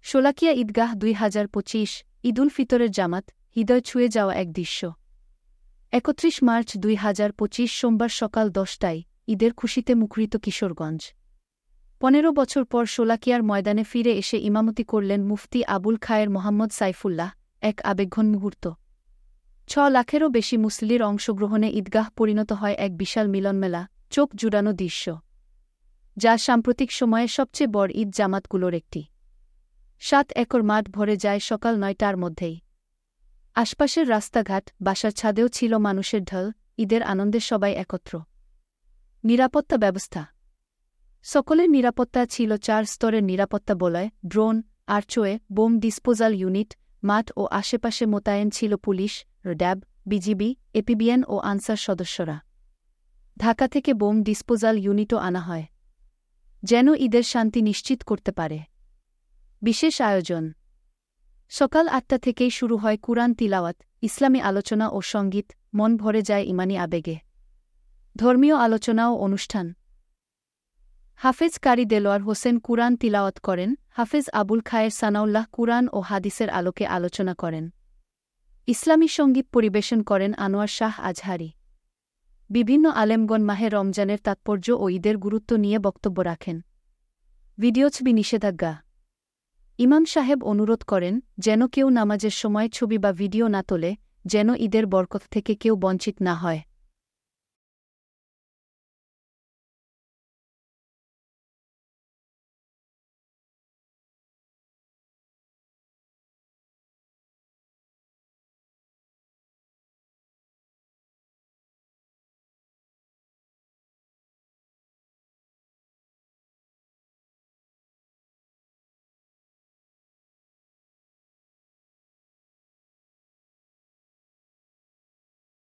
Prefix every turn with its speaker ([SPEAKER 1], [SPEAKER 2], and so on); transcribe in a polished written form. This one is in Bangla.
[SPEAKER 1] শোলাকিয়া ঈদগাহ 2025 ঈদুল ফিতরের জামাত হৃদয় ছুঁয়ে যাওয়া এক দৃশ্য। ৩১ মার্চ 2025 সোমবার সকাল 10টায় ঈদের খুশিতে মুখরিত কিশোরগঞ্জ। ১৫ বছর পর শোলাকিয়ার ময়দানে ফিরে এসে ইমামতি করলেন মুফতি আবুল খায়ের মোহাম্মদ সাইফুল্লাহ। এক আবেগঘন মুহূর্ত। ৬ লাখেরও বেশি মুসল্লির অংশগ্রহণে ঈদগাহ পরিণত হয় এক বিশাল মিলনমেলা, চোখ জুড়ানো দৃশ্য, যা সাম্প্রতিক সময়ে সবচেয়ে বড় ঈদ জামাতগুলোর একটি। ৭ একর মাঠ ভরে যায় সকাল ৯টার মধ্যেই। আশপাশের রাস্তাঘাট, বাসার ছাদেও ছিল মানুষের ঢল। ঈদের আনন্দে সবাই একত্র। নিরাপত্তা ব্যবস্থা। সকলের নিরাপত্তা ছিল ৪ স্তরের নিরাপত্তা বলয়, drone, archway, bomb disposal unit. মাঠ ও আশেপাশে মোতায়েন ছিল পুলিশ, র্যাব, বিজিবি, এপিবিএন ও আনসার সদস্যরা। ঢাকা থেকে বোম ডিসপোজাল ইউনিটও আনা হয়, যেন ঈদের শান্তি নিশ্চিত করতে পারে। বিশেষ আয়োজন। সকাল ৮টা থেকেই শুরু হয় কুরআন তিলাওয়াত, ইসলামী আলোচনা ও সঙ্গীত। মন ভরে যায় ইমানি আবেগে। ধর্মীয় আলোচনা ও অনুষ্ঠান। হাফেজ কারি দেলোয়ার হোসেন কুরআন তিলাওয়াত করেন। হাফেজ আবুল খায়ের সানাউল্লাহ কুরআন ও হাদিসের আলোকে আলোচনা করেন। ইসলামী সঙ্গীত পরিবেশন করেন আনোয়ার শাহ আজহারি। বিভিন্ন আলেমগণ মাহে রমজানের তাৎপর্য ও ঈদের গুরুত্ব নিয়ে বক্তব্য রাখেন। ভিডিও ছবি নিষেধাজ্ঞা। ইমাম সাহেব অনুরোধ করেন যেন কেউ নামাজের সময় ছবি বা ভিডিও না তোলে, যেন ঈদের বরকত থেকে কেউ বঞ্চিত না হয়।